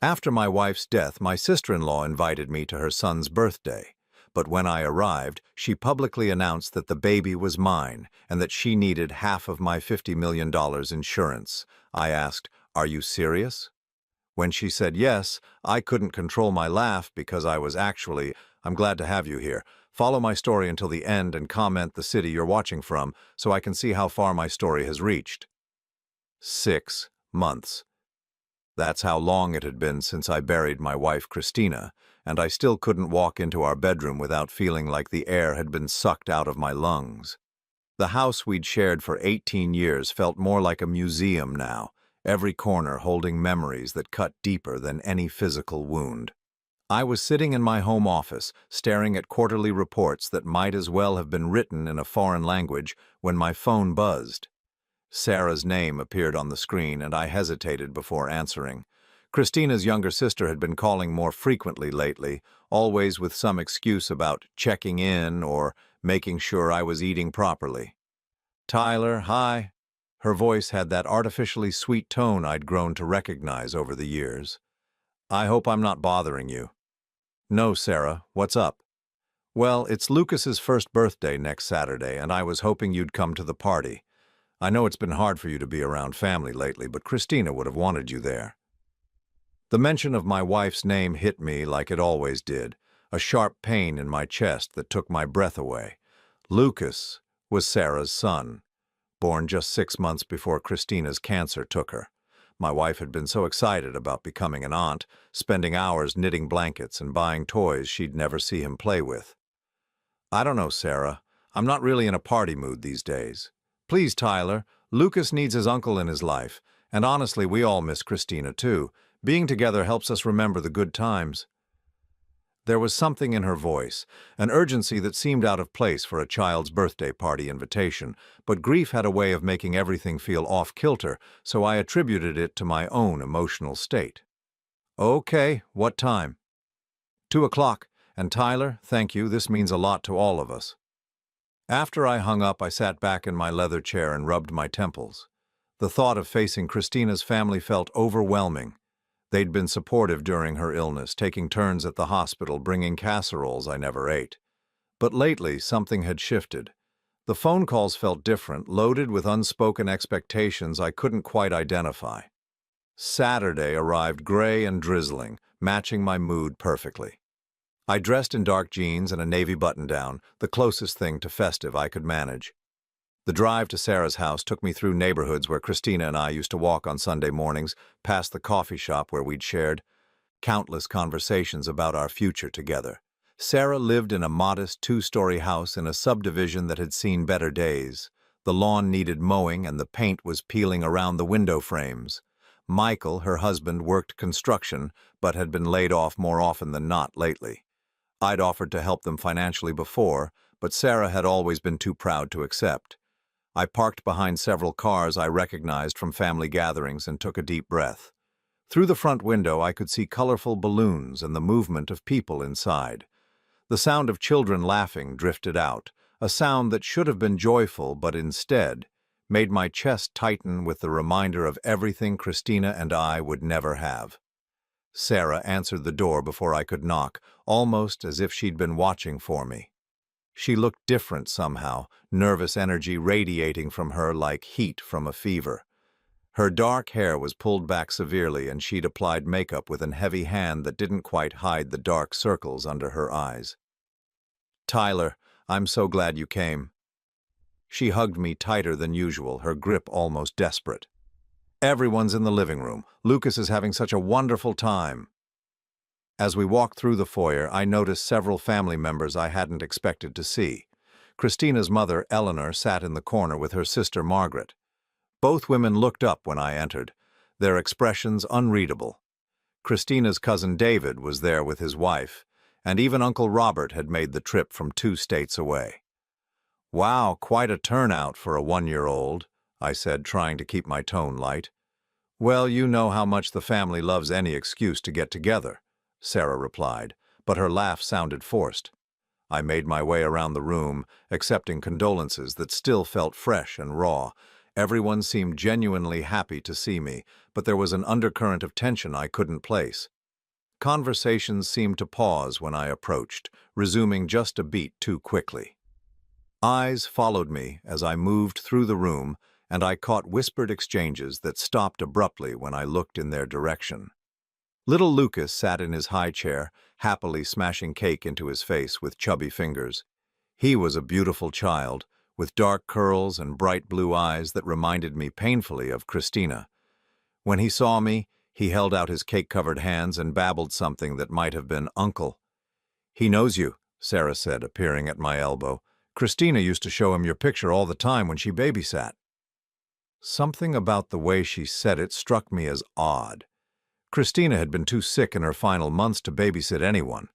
After my wife's death, my sister-in-law invited me to her son's birthday. But when I arrived, she publicly announced that the baby was mine and that she needed half of my $50 million insurance. I asked, "Are you serious?" When she said yes, I couldn't control my laugh because I'm glad to have you here. Follow my story until the end and comment the city you're watching from so I can see how far my story has reached. 6 months. That's how long it had been since I buried my wife Christina, and I still couldn't walk into our bedroom without feeling like the air had been sucked out of my lungs. The house we'd shared for 18 years felt more like a museum now, every corner holding memories that cut deeper than any physical wound. I was sitting in my home office, staring at quarterly reports that might as well have been written in a foreign language when my phone buzzed. Sarah's name appeared on the screen, and I hesitated before answering. Christina's younger sister had been calling more frequently lately, always with some excuse about checking in or making sure I was eating properly. "Tyler, hi." Her voice had that artificially sweet tone I'd grown to recognize over the years. "I hope I'm not bothering you." "No, Sarah, what's up?" "Well, it's Lucas's first birthday next Saturday, and I was hoping you'd come to the party. I know it's been hard for you to be around family lately, but Christina would have wanted you there." The mention of my wife's name hit me like it always did, a sharp pain in my chest that took my breath away. Lucas was Sarah's son, born just 6 months before Christina's cancer took her. My wife had been so excited about becoming an aunt, spending hours knitting blankets and buying toys she'd never see him play with. "I don't know, Sarah. I'm not really in a party mood these days. Please, Tyler, Lucas needs his uncle in his life, and honestly, we all miss Christina too. Being together helps us remember the good times." There was something in her voice, an urgency that seemed out of place for a child's birthday party invitation, but grief had a way of making everything feel off-kilter, so I attributed it to my own emotional state. "Okay, what time?" 2 o'clock, and Tyler, thank you, this means a lot to all of us." After I hung up, I sat back in my leather chair and rubbed my temples. The thought of facing Christina's family felt overwhelming. They'd been supportive during her illness, taking turns at the hospital, bringing casseroles I never ate. But lately, something had shifted. The phone calls felt different, loaded with unspoken expectations I couldn't quite identify. Saturday arrived gray and drizzling, matching my mood perfectly. I dressed in dark jeans and a navy button-down, the closest thing to festive I could manage. The drive to Sarah's house took me through neighborhoods where Christina and I used to walk on Sunday mornings, past the coffee shop where we'd shared countless conversations about our future together. Sarah lived in a modest 2-story house in a subdivision that had seen better days. The lawn needed mowing and the paint was peeling around the window frames. Michael, her husband, worked construction, but had been laid off more often than not lately. I'd offered to help them financially before, but Sarah had always been too proud to accept. I parked behind several cars I recognized from family gatherings and took a deep breath. Through the front window, I could see colorful balloons and the movement of people inside. The sound of children laughing drifted out, a sound that should have been joyful but instead made my chest tighten with the reminder of everything Christina and I would never have. Sarah answered the door before I could knock, almost as if she'd been watching for me. She looked different somehow, nervous energy radiating from her like heat from a fever. Her dark hair was pulled back severely and she'd applied makeup with a heavy hand that didn't quite hide the dark circles under her eyes. "Tyler, I'm so glad you came." She hugged me tighter than usual, her grip almost desperate. "Everyone's in the living room. Lucas is having such a wonderful time." As we walked through the foyer, I noticed several family members I hadn't expected to see. Christina's mother, Eleanor, sat in the corner with her sister, Margaret. Both women looked up when I entered, their expressions unreadable. Christina's cousin David was there with his wife, and even Uncle Robert had made the trip from 2 states away. "Wow, quite a turnout for a 1-year-old, I said, trying to keep my tone light. "Well, you know how much the family loves any excuse to get together," Sarah replied, but her laugh sounded forced. I made my way around the room, accepting condolences that still felt fresh and raw. Everyone seemed genuinely happy to see me, but there was an undercurrent of tension I couldn't place. Conversations seemed to pause when I approached, resuming just a beat too quickly. Eyes followed me as I moved through the room, and I caught whispered exchanges that stopped abruptly when I looked in their direction. Little Lucas sat in his high chair, happily smashing cake into his face with chubby fingers. He was a beautiful child, with dark curls and bright blue eyes that reminded me painfully of Christina. When he saw me, he held out his cake-covered hands and babbled something that might have been "Uncle." "He knows you," Sarah said, appearing at my elbow. "Christina used to show him your picture all the time when she babysat." Something about the way she said it struck me as odd. Christina had been too sick in her final months to babysit anyone.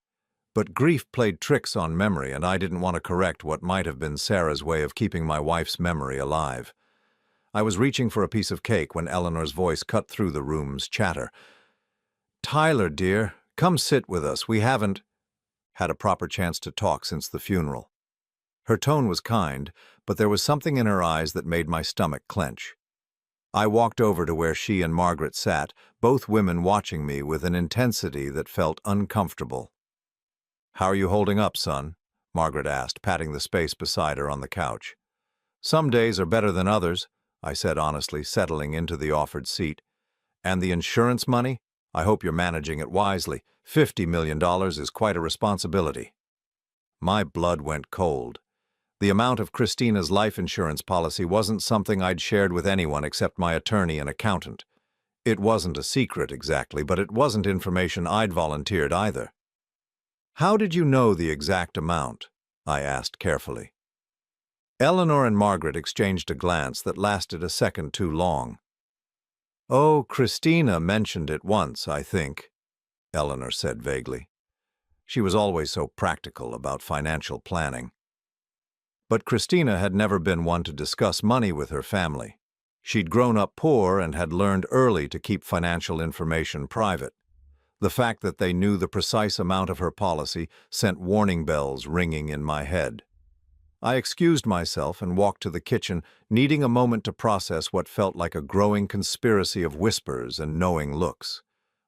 But grief played tricks on memory, and I didn't want to correct what might have been Sarah's way of keeping my wife's memory alive. I was reaching for a piece of cake when Eleanor's voice cut through the room's chatter. "Tyler, dear, come sit with us. We haven't had a proper chance to talk since the funeral." Her tone was kind, but there was something in her eyes that made my stomach clench. I walked over to where she and Margaret sat, both women watching me with an intensity that felt uncomfortable. "How are you holding up, son?" Margaret asked, patting the space beside her on the couch. "Some days are better than others," I said honestly, settling into the offered seat. "And the insurance money? I hope you're managing it wisely. $50 million is quite a responsibility." My blood went cold. The amount of Christina's life insurance policy wasn't something I'd shared with anyone except my attorney and accountant. It wasn't a secret exactly, but it wasn't information I'd volunteered either. "How did you know the exact amount?" I asked carefully. Eleanor and Margaret exchanged a glance that lasted a second too long. "Oh, Christina mentioned it once, I think," Eleanor said vaguely. She was always so practical about financial planning. But Christina had never been one to discuss money with her family. She'd grown up poor and had learned early to keep financial information private. The fact that they knew the precise amount of her policy sent warning bells ringing in my head. I excused myself and walked to the kitchen, needing a moment to process what felt like a growing conspiracy of whispers and knowing looks.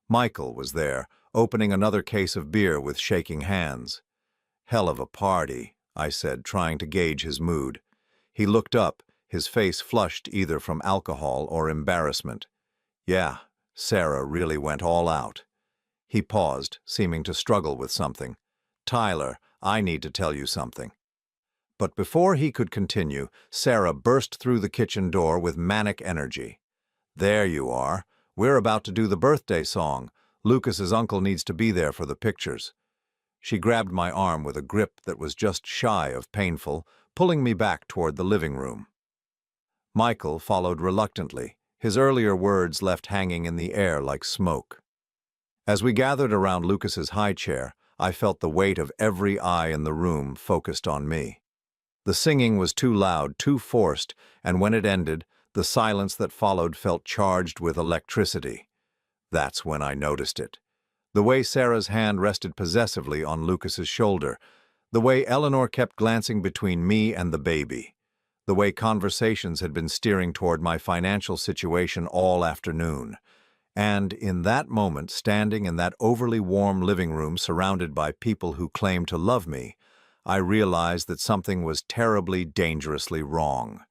Michael was there, opening another case of beer with shaking hands. "Hell of a party," I said, trying to gauge his mood. He looked up, his face flushed either from alcohol or embarrassment. "Yeah, Sarah really went all out." He paused, seeming to struggle with something. "Tyler, I need to tell you something." But before he could continue, Sarah burst through the kitchen door with manic energy. "There you are. We're about to do the birthday song. Lucas's uncle needs to be there for the pictures." She grabbed my arm with a grip that was just shy of painful, pulling me back toward the living room. Michael followed reluctantly, his earlier words left hanging in the air like smoke. As we gathered around Lucas's high chair, I felt the weight of every eye in the room focused on me. The singing was too loud, too forced, and when it ended, the silence that followed felt charged with electricity. That's when I noticed it. The way Sarah's hand rested possessively on Lucas's shoulder, the way Eleanor kept glancing between me and the baby, the way conversations had been steering toward my financial situation all afternoon. And in that moment, standing in that overly warm living room surrounded by people who claimed to love me, I realized that something was terribly, dangerously wrong.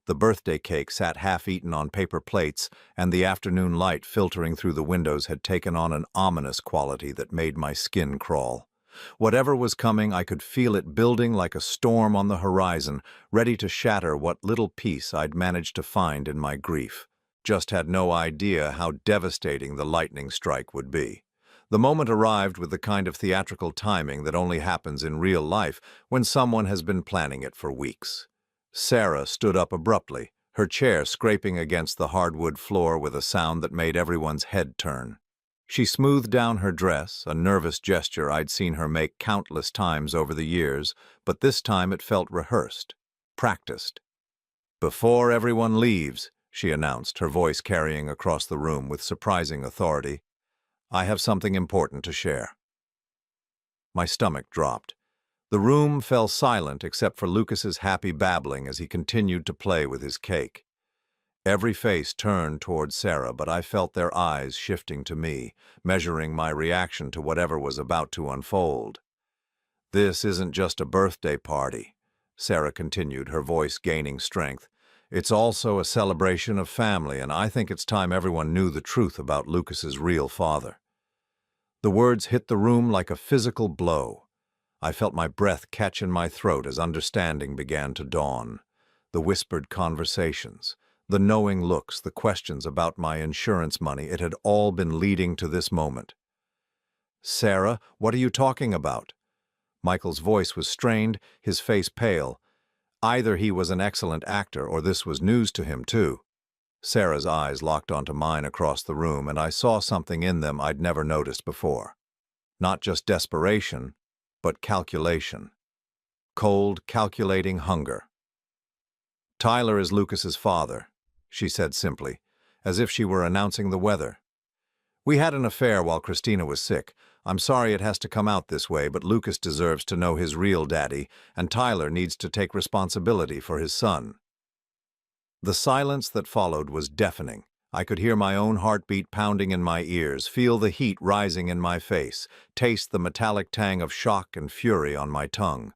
The birthday cake sat half-eaten on paper plates, and the afternoon light filtering through the windows had taken on an ominous quality that made my skin crawl. Whatever was coming, I could feel it building like a storm on the horizon, ready to shatter what little peace I'd managed to find in my grief. Just had no idea how devastating the lightning strike would be. The moment arrived with the kind of theatrical timing that only happens in real life when someone has been planning it for weeks. Sarah stood up abruptly, her chair scraping against the hardwood floor with a sound that made everyone's head turn. She smoothed down her dress, a nervous gesture I'd seen her make countless times over the years, but this time it felt rehearsed, practiced. "Before everyone leaves," she announced, her voice carrying across the room with surprising authority, "I have something important to share." My stomach dropped. The room fell silent except for Lucas's happy babbling as he continued to play with his cake. Every face turned toward Sarah, but I felt their eyes shifting to me, measuring my reaction to whatever was about to unfold. "This isn't just a birthday party," Sarah continued, her voice gaining strength. "It's also a celebration of family, and I think it's time everyone knew the truth about Lucas's real father." The words hit the room like a physical blow. I felt my breath catch in my throat as understanding began to dawn. The whispered conversations, the knowing looks, the questions about my insurance money, it had all been leading to this moment. "Sarah, what are you talking about?" Michael's voice was strained, his face pale. Either he was an excellent actor or this was news to him too. Sarah's eyes locked onto mine across the room, and I saw something in them I'd never noticed before. Not just desperation, but calculation. Cold, calculating hunger. "Tyler is Lucas's father," she said simply, as if she were announcing the weather. "We had an affair while Christina was sick. I'm sorry it has to come out this way, but Lucas deserves to know his real daddy, and Tyler needs to take responsibility for his son." The silence that followed was deafening. I could hear my own heartbeat pounding in my ears, feel the heat rising in my face, taste the metallic tang of shock and fury on my tongue.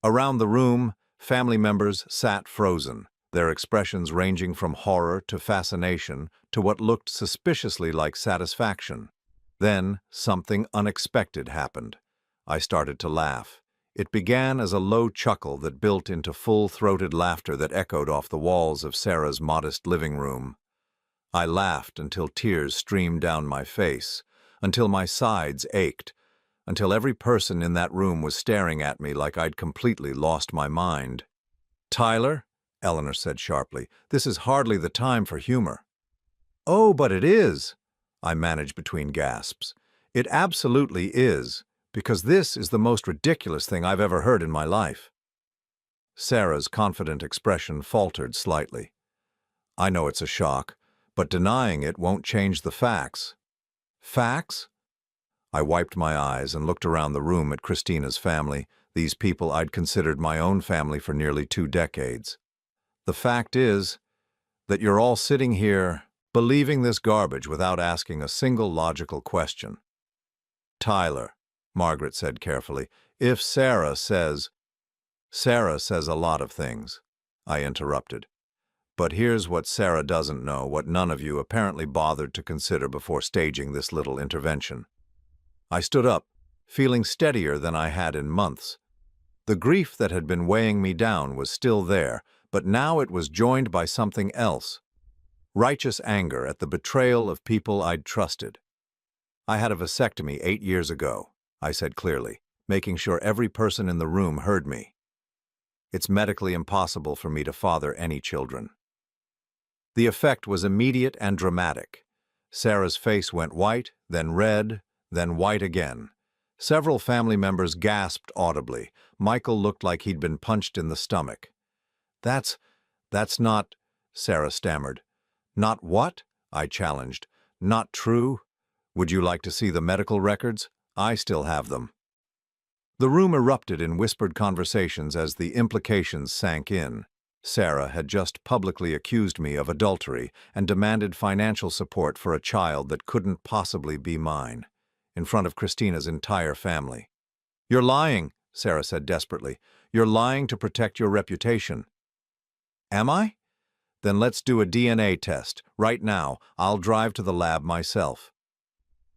Around the room, family members sat frozen, their expressions ranging from horror to fascination to what looked suspiciously like satisfaction. Then, something unexpected happened. I started to laugh. It began as a low chuckle that built into full-throated laughter that echoed off the walls of Sarah's modest living room. I laughed until tears streamed down my face, until my sides ached, until every person in that room was staring at me like I'd completely lost my mind. "Tyler," Eleanor said sharply, "this is hardly the time for humor." "Oh, but it is," I managed between gasps. "It absolutely is, because this is the most ridiculous thing I've ever heard in my life." Sarah's confident expression faltered slightly. "I know it's a shock, but denying it won't change the facts." "Facts?" I wiped my eyes and looked around the room at Christina's family, these people I'd considered my own family for nearly 2 decades. "The fact is that you're all sitting here believing this garbage without asking a single logical question." "Tyler," Margaret said carefully, "if Sarah says—" "Sarah says a lot of things," I interrupted. "But here's what Sarah doesn't know, what none of you apparently bothered to consider before staging this little intervention." I stood up, feeling steadier than I had in months. The grief that had been weighing me down was still there, but now it was joined by something else. Righteous anger at the betrayal of people I'd trusted. "I had a vasectomy 8 years ago," I said clearly, making sure every person in the room heard me. "It's medically impossible for me to father any children." The effect was immediate and dramatic. Sarah's face went white, then red, then white again. Several family members gasped audibly. Michael looked like he'd been punched in the stomach. That's not," Sarah stammered. "Not what?" I challenged. "Not true? Would you like to see the medical records? I still have them." The room erupted in whispered conversations as the implications sank in. Sarah had just publicly accused me of adultery and demanded financial support for a child that couldn't possibly be mine, in front of Christina's entire family. "You're lying," Sarah said desperately. "You're lying to protect your reputation." "Am I? Then let's do a DNA test. Right now, I'll drive to the lab myself."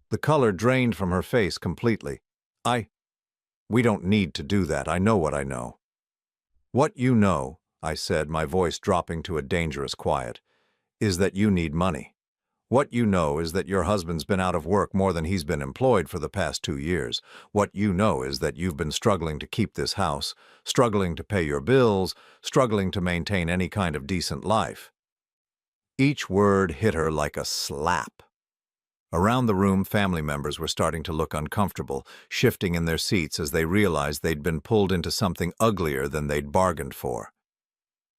The color drained from her face completely. We don't need to do that. I know what I know." "What you know," I said, my voice dropping to a dangerous quiet, "is that you need money. What you know is that your husband's been out of work more than he's been employed for the past 2 years. What you know is that you've been struggling to keep this house, struggling to pay your bills, struggling to maintain any kind of decent life." Each word hit her like a slap. Around the room, family members were starting to look uncomfortable, shifting in their seats as they realized they'd been pulled into something uglier than they'd bargained for.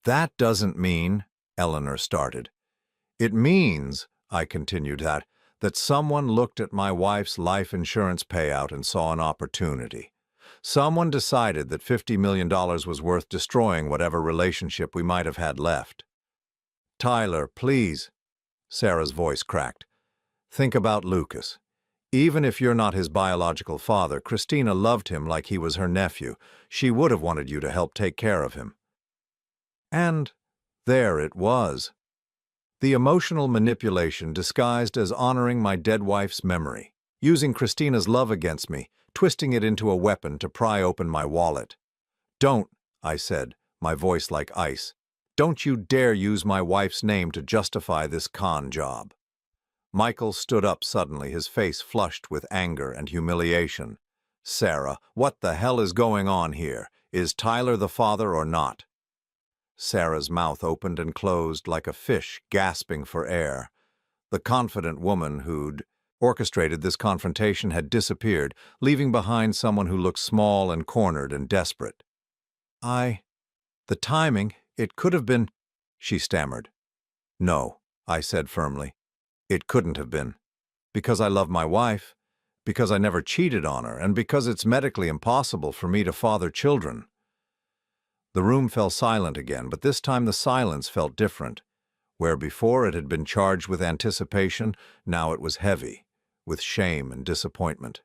"That doesn't mean," Eleanor started. "It means," I continued, that someone looked at my wife's life insurance payout and saw an opportunity. Someone decided that $50 million was worth destroying whatever relationship we might have had left." Tyler, please. Sarah's voice cracked. Think about Lucas. Even if you're not his biological father, Christina loved him like he was her nephew. She would have wanted you to help take care of him. And there it was. The emotional manipulation disguised as honoring my dead wife's memory, using Christina's love against me, twisting it into a weapon to pry open my wallet. Don't, I said, my voice like ice. Don't you dare use my wife's name to justify this con job. Michael stood up suddenly, his face flushed with anger and humiliation. Sarah, what the hell is going on here? Is Tyler the father or not? Sarah's mouth opened and closed like a fish gasping for air. The confident woman who'd orchestrated this confrontation had disappeared, leaving behind someone who looked small and cornered and desperate. The timing, it could have been, she stammered. No, I said firmly. It couldn't have been. Because I love my wife, because I never cheated on her, and because it's medically impossible for me to father children. The room fell silent again, but this time the silence felt different. Where before it had been charged with anticipation, now it was heavy, with shame and disappointment.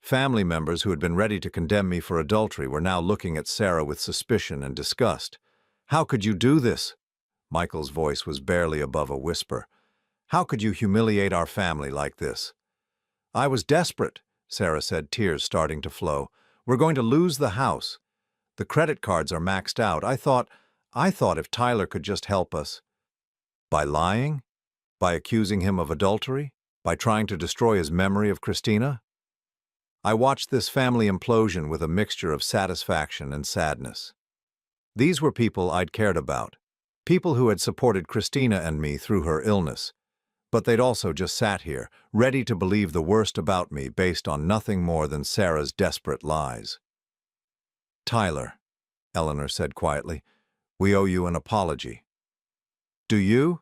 Family members who had been ready to condemn me for adultery were now looking at Sarah with suspicion and disgust. How could you do this? Michael's voice was barely above a whisper. How could you humiliate our family like this? I was desperate, Sarah said, tears starting to flow. We're going to lose the house. The credit cards are maxed out. I thought if Tyler could just help us. By lying? By accusing him of adultery? By trying to destroy his memory of Christina? I watched this family implosion with a mixture of satisfaction and sadness. These were people I'd cared about, people who had supported Christina and me through her illness. But they'd also just sat here, ready to believe the worst about me based on nothing more than Sarah's desperate lies. Tyler, Eleanor said quietly, we owe you an apology. Do you?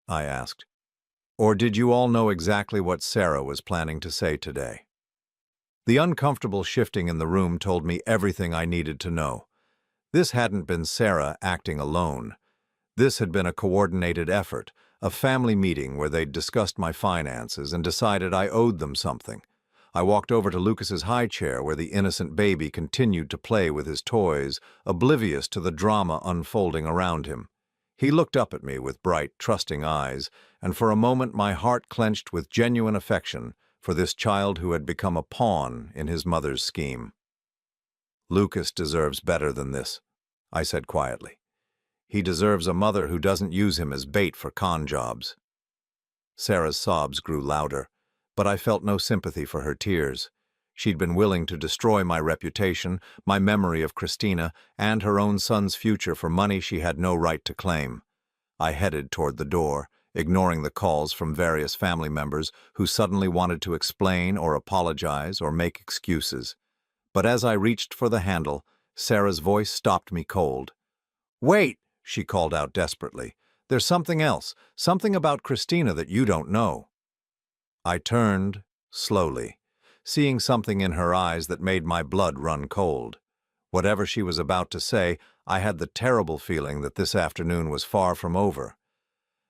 I asked. Or did you all know exactly what Sarah was planning to say today? The uncomfortable shifting in the room told me everything I needed to know. This hadn't been Sarah acting alone. This had been a coordinated effort, a family meeting where they'd discussed my finances and decided I owed them something. I walked over to Lucas's high chair where the innocent baby continued to play with his toys, oblivious to the drama unfolding around him. He looked up at me with bright, trusting eyes, and for a moment my heart clenched with genuine affection for this child who had become a pawn in his mother's scheme. Lucas deserves better than this, I said quietly. He deserves a mother who doesn't use him as bait for con jobs. Sarah's sobs grew louder, but I felt no sympathy for her tears. She'd been willing to destroy my reputation, my memory of Christina, and her own son's future for money she had no right to claim. I headed toward the door, ignoring the calls from various family members who suddenly wanted to explain or apologize or make excuses. But as I reached for the handle, Sarah's voice stopped me cold. Wait, she called out desperately. There's something else, something about Christina that you don't know. I turned, slowly, seeing something in her eyes that made my blood run cold. Whatever she was about to say, I had the terrible feeling that this afternoon was far from over.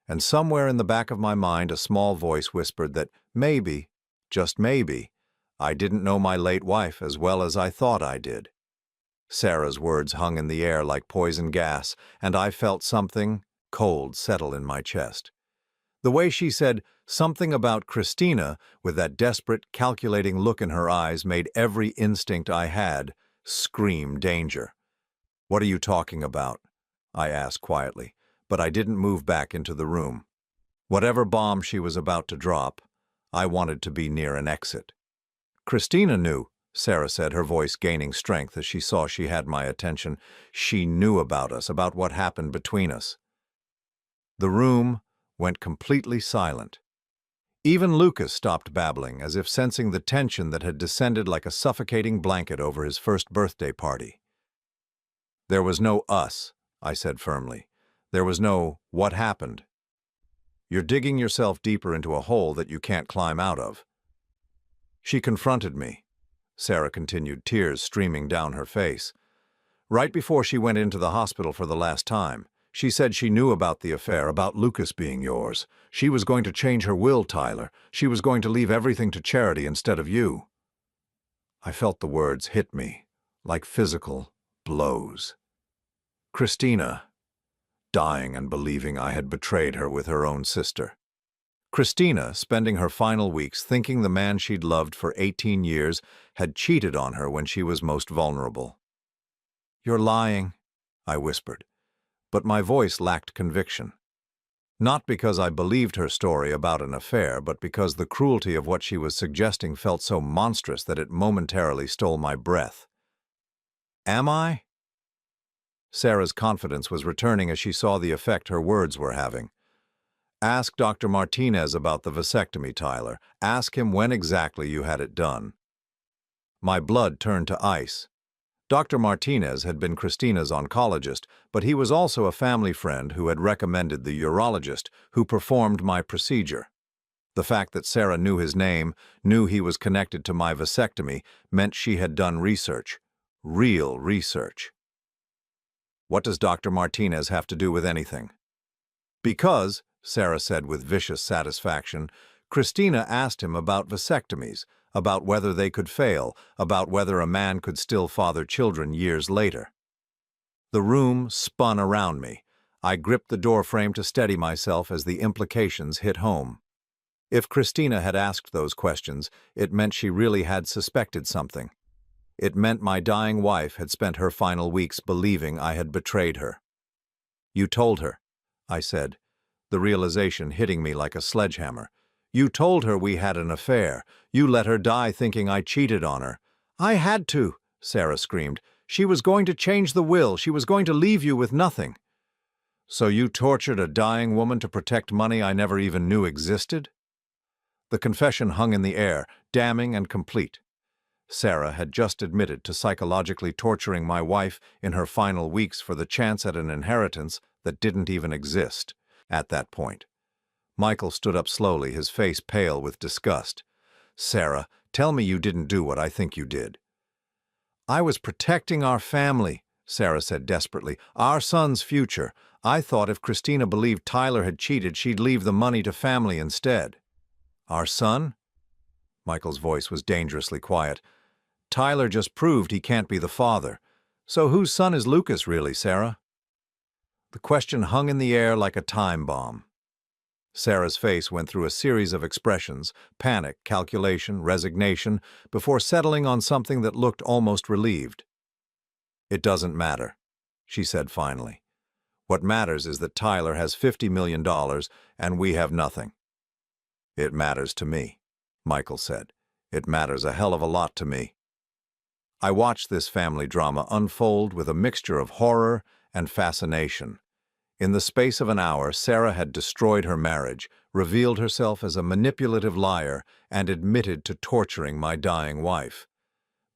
And somewhere in the back of my mind a small voice whispered that maybe, just maybe, I didn't know my late wife as well as I thought I did. Sarah's words hung in the air like poison gas, and I felt something cold settle in my chest. The way she said something about Christina with that desperate, calculating look in her eyes made every instinct I had scream danger. What are you talking about? I asked quietly, but I didn't move back into the room. Whatever bomb she was about to drop, I wanted to be near an exit. Christina knew, Sarah said, her voice gaining strength as she saw she had my attention. She knew about us, about what happened between us. The room went completely silent. Even Lucas stopped babbling, as if sensing the tension that had descended like a suffocating blanket over his first birthday party. There was no us, I said firmly. There was no what happened. You're digging yourself deeper into a hole that you can't climb out of. She confronted me, Sarah continued, tears streaming down her face. Right before she went into the hospital for the last time, She said she knew about the affair, about Lucas being yours. She was going to change her will, Tyler. She was going to leave everything to charity instead of you." I felt the words hit me, like physical blows. Christina, dying and believing I had betrayed her with her own sister. Christina, spending her final weeks thinking the man she'd loved for 18 years had cheated on her when she was most vulnerable. "You're lying," I whispered, but my voice lacked conviction. Not because I believed her story about an affair, but because the cruelty of what she was suggesting felt so monstrous that it momentarily stole my breath. "Am I?" Sarah's confidence was returning as she saw the effect her words were having. "Ask Dr. Martinez about the vasectomy, Tyler. Ask him when exactly you had it done." My blood turned to ice. Dr. Martinez had been Christina's oncologist, but he was also a family friend who had recommended the urologist who performed my procedure. The fact that Sarah knew his name, knew he was connected to my vasectomy, meant she had done research. Real research. "What does Dr. Martinez have to do with anything?" "Because," Sarah said with vicious satisfaction, "Christina asked him about vasectomies, about whether they could fail, about whether a man could still father children years later." The room spun around me. I gripped the doorframe to steady myself as the implications hit home. If Christina had asked those questions, it meant she really had suspected something. It meant my dying wife had spent her final weeks believing I had betrayed her. "You told her," I said, the realization hitting me like a sledgehammer. "You told her we had an affair. You let her die thinking I cheated on her." "I had to," Sarah screamed. "She was going to change the will. She was going to leave you with nothing." "So you tortured a dying woman to protect money I never even knew existed?" The confession hung in the air, damning and complete. Sarah had just admitted to psychologically torturing my wife in her final weeks for the chance at an inheritance that didn't even exist at that point. Michael stood up slowly, his face pale with disgust. "Sarah, tell me you didn't do what I think you did." "I was protecting our family," Sarah said desperately. "Our son's future. I thought if Christina believed Tyler had cheated, she'd leave the money to family instead." "Our son?" Michael's voice was dangerously quiet. "Tyler just proved he can't be the father. So whose son is Lucas really, Sarah?" The question hung in the air like a time bomb. Sarah's face went through a series of expressions, panic, calculation, resignation, before settling on something that looked almost relieved. "It doesn't matter," she said finally. "What matters is that Tyler has $50 million and we have nothing." "It matters to me," Michael said. "It matters a hell of a lot to me." I watched this family drama unfold with a mixture of horror and fascination. In the space of an hour, Sarah had destroyed her marriage, revealed herself as a manipulative liar, and admitted to torturing my dying wife.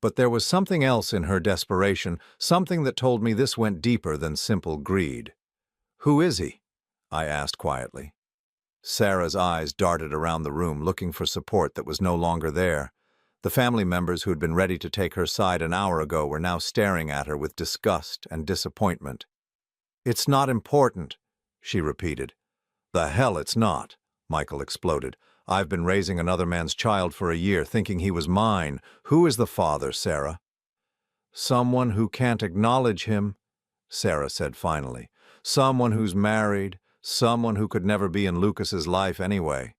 But there was something else in her desperation, something that told me this went deeper than simple greed. "Who is he?" I asked quietly. Sarah's eyes darted around the room, looking for support that was no longer there. The family members who had been ready to take her side an hour ago were now staring at her with disgust and disappointment. "It's not important," she repeated. "The hell it's not," Michael exploded. "I've been raising another man's child for a year, thinking he was mine. Who is the father, Sarah?" "Someone who can't acknowledge him," Sarah said finally. "Someone who's married, someone who could never be in Lucas's life anyway."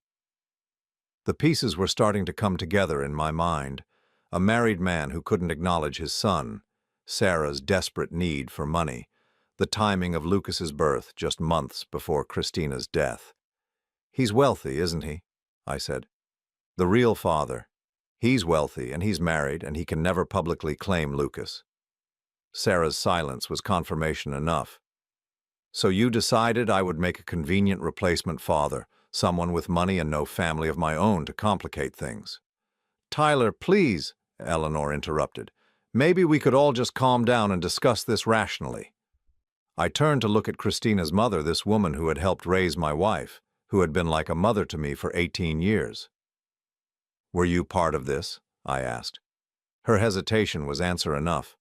The pieces were starting to come together in my mind. A married man who couldn't acknowledge his son, Sarah's desperate need for money, the timing of Lucas's birth just months before Christina's death. "He's wealthy, isn't he?" I said. "The real father. He's wealthy and he's married and he can never publicly claim Lucas." Sarah's silence was confirmation enough. "So you decided I would make a convenient replacement father, someone with money and no family of my own to complicate things." "Tyler, please," Eleanor interrupted. "Maybe we could all just calm down and discuss this rationally." I turned to look at Christina's mother, this woman who had helped raise my wife, who had been like a mother to me for 18 years. "Were you part of this?" I asked. Her hesitation was answer enough.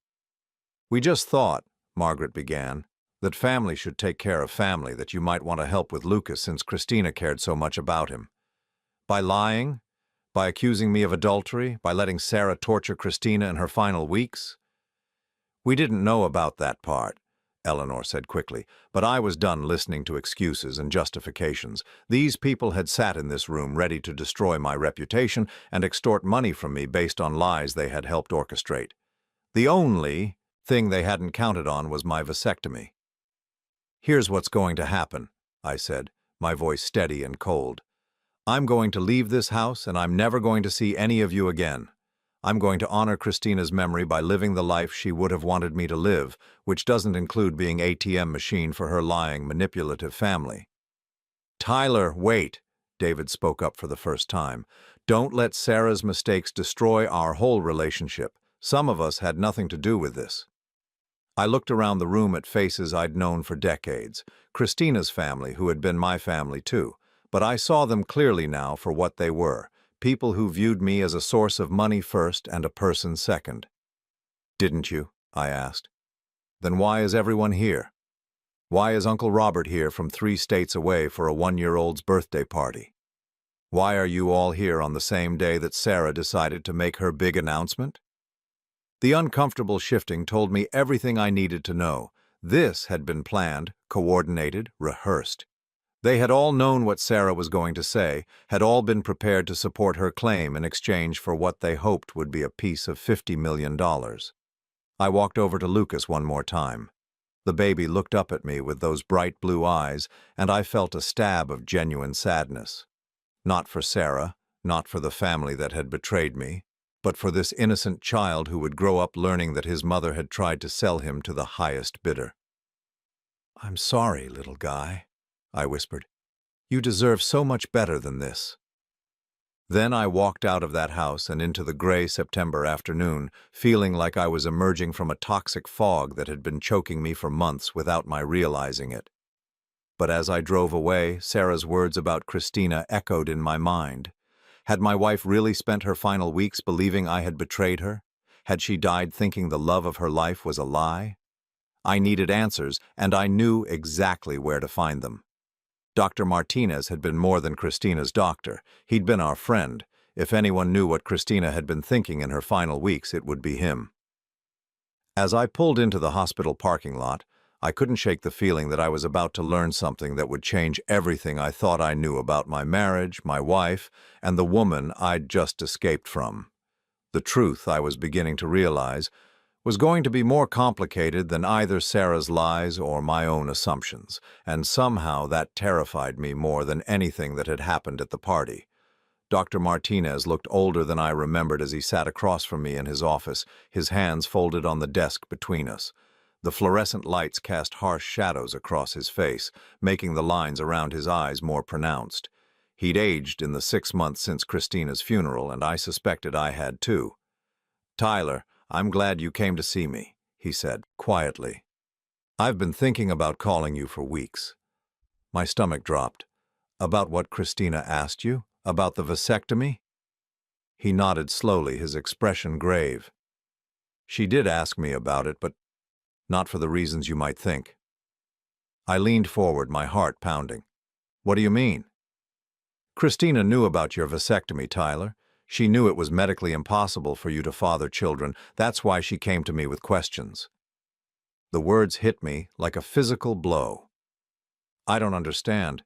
"We just thought," Margaret began. That family should take care of family, that you might want to help with Lucas since Christina cared so much about him. By lying? By accusing me of adultery? By letting Sarah torture Christina in her final weeks? We didn't know about that part, Eleanor said quickly, but I was done listening to excuses and justifications. These people had sat in this room ready to destroy my reputation and extort money from me based on lies they had helped orchestrate. The only thing they hadn't counted on was my vasectomy. "Here's what's going to happen," I said, my voice steady and cold. "I'm going to leave this house and I'm never going to see any of you again. I'm going to honor Christina's memory by living the life she would have wanted me to live, which doesn't include being ATM machine for her lying, manipulative family." "Tyler, wait," David spoke up for the first time. "Don't let Sarah's mistakes destroy our whole relationship. Some of us had nothing to do with this." I looked around the room at faces I'd known for decades, Christina's family, who had been my family too, but I saw them clearly now for what they were, people who viewed me as a source of money first and a person second. "Didn't you?" I asked. "Then why is everyone here? Why is Uncle Robert here from 3 states away for a 1-year-old's birthday party? Why are you all here on the same day that Sarah decided to make her big announcement?" The uncomfortable shifting told me everything I needed to know. This had been planned, coordinated, rehearsed. They had all known what Sarah was going to say, had all been prepared to support her claim in exchange for what they hoped would be a piece of $50 million. I walked over to Lucas one more time. The baby looked up at me with those bright blue eyes, and I felt a stab of genuine sadness. Not for Sarah, not for the family that had betrayed me, but for this innocent child who would grow up learning that his mother had tried to sell him to the highest bidder. "I'm sorry, little guy," I whispered. "You deserve so much better than this." Then I walked out of that house and into the gray September afternoon, feeling like I was emerging from a toxic fog that had been choking me for months without my realizing it. But as I drove away, Sarah's words about Christina echoed in my mind. Had my wife really spent her final weeks believing I had betrayed her? Had she died thinking the love of her life was a lie? I needed answers, and I knew exactly where to find them. Dr. Martinez had been more than Christina's doctor. He'd been our friend. If anyone knew what Christina had been thinking in her final weeks, it would be him. As I pulled into the hospital parking lot, I couldn't shake the feeling that I was about to learn something that would change everything I thought I knew about my marriage, my wife, and the woman I'd just escaped from. The truth, I was beginning to realize, was going to be more complicated than either Sarah's lies or my own assumptions, and somehow that terrified me more than anything that had happened at the party. Dr. Martinez looked older than I remembered as he sat across from me in his office, his hands folded on the desk between us. The fluorescent lights cast harsh shadows across his face, making the lines around his eyes more pronounced. He'd aged in the 6 months since Christina's funeral, and I suspected I had too. "Tyler, I'm glad you came to see me," he said, quietly. "I've been thinking about calling you for weeks." My stomach dropped. "About what Christina asked you? About the vasectomy?" He nodded slowly, his expression grave. "She did ask me about it, but not for the reasons you might think." I leaned forward, my heart pounding. "What do you mean?" "Christina knew about your vasectomy, Tyler. She knew it was medically impossible for you to father children. That's why she came to me with questions." The words hit me like a physical blow. "I don't understand.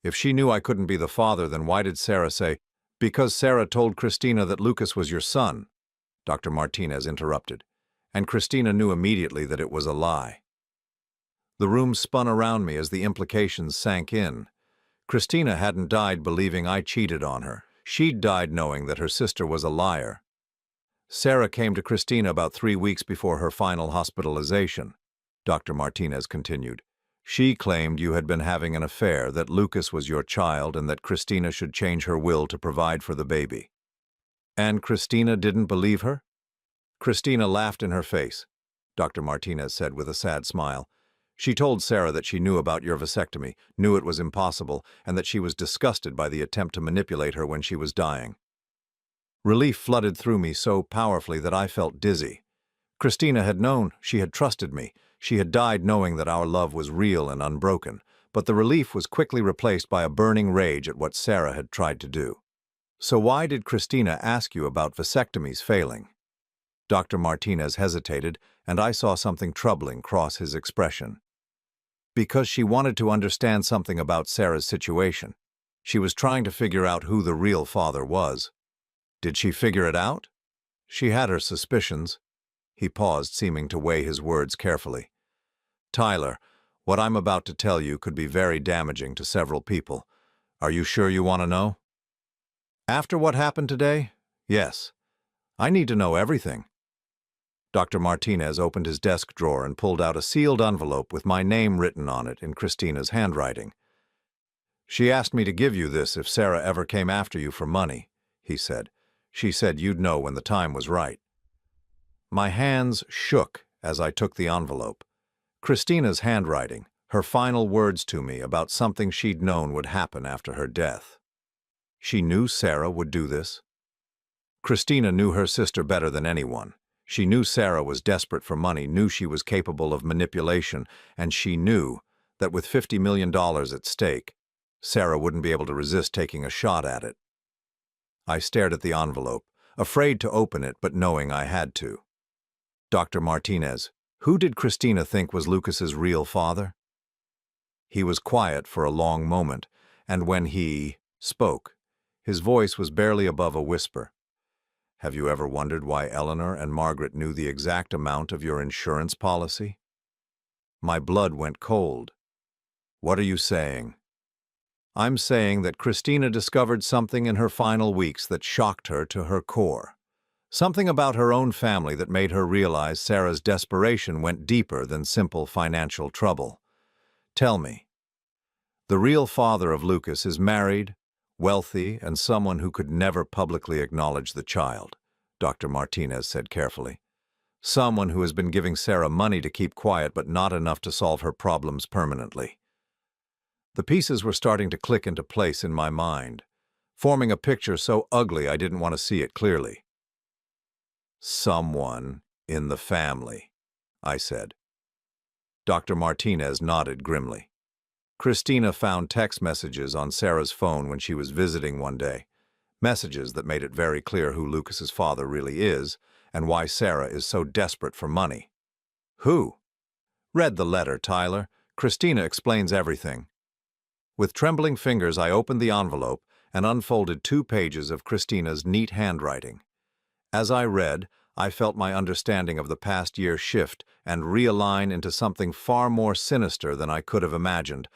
If she knew I couldn't be the father, then why did Sarah say—" "Because Sarah told Christina that Lucas was your son," Dr. Martinez interrupted, "and Christina knew immediately that it was a lie." The room spun around me as the implications sank in. Christina hadn't died believing I cheated on her. She'd died knowing that her sister was a liar. "Sarah came to Christina about 3 weeks before her final hospitalization," Dr. Martinez continued. "She claimed you had been having an affair, that Lucas was your child, and that Christina should change her will to provide for the baby." "And Christina didn't believe her?" "Christina laughed in her face," Dr. Martinez said with a sad smile. "She told Sarah that she knew about your vasectomy, knew it was impossible, and that she was disgusted by the attempt to manipulate her when she was dying." Relief flooded through me so powerfully that I felt dizzy. Christina had known, she had trusted me. She had died knowing that our love was real and unbroken, but the relief was quickly replaced by a burning rage at what Sarah had tried to do. "So why did Christina ask you about vasectomies failing?" Dr. Martinez hesitated, and I saw something troubling cross his expression. "Because she wanted to understand something about Sarah's situation. She was trying to figure out who the real father was." "Did she figure it out?" "She had her suspicions." He paused, seeming to weigh his words carefully. "Tyler, what I'm about to tell you could be very damaging to several people. Are you sure you want to know?" "After what happened today? Yes. I need to know everything." Dr. Martinez opened his desk drawer and pulled out a sealed envelope with my name written on it in Christina's handwriting. "She asked me to give you this if Sarah ever came after you for money," he said. "She said you'd know when the time was right." My hands shook as I took the envelope. Christina's handwriting, her final words to me about something she'd known would happen after her death. She knew Sarah would do this. Christina knew her sister better than anyone. She knew Sarah was desperate for money, knew she was capable of manipulation, and she knew that with $50 million at stake, Sarah wouldn't be able to resist taking a shot at it. I stared at the envelope, afraid to open it but knowing I had to. "Dr. Martinez, who did Christina think was Lucas's real father?" He was quiet for a long moment, and when he spoke, his voice was barely above a whisper. "Have you ever wondered why Eleanor and Margaret knew the exact amount of your insurance policy?" My blood went cold. "What are you saying?" "I'm saying that Christina discovered something in her final weeks that shocked her to her core. Something about her own family that made her realize Sarah's desperation went deeper than simple financial trouble. Tell me. The real father of Lucas is married, wealthy, and someone who could never publicly acknowledge the child," Dr. Martinez said carefully. "Someone who has been giving Sarah money to keep quiet but not enough to solve her problems permanently." The pieces were starting to click into place in my mind, forming a picture so ugly I didn't want to see it clearly. "Someone in the family," I said. Dr. Martinez nodded grimly. "Christina found text messages on Sarah's phone when she was visiting one day, messages that made it very clear who Lucas's father really is and why Sarah is so desperate for money." "Who?" "Read the letter, Tyler. Christina explains everything." With trembling fingers, I opened the envelope and unfolded 2 pages of Christina's neat handwriting. As I read, I felt my understanding of the past year shift and realign into something far more sinister than I could have imagined.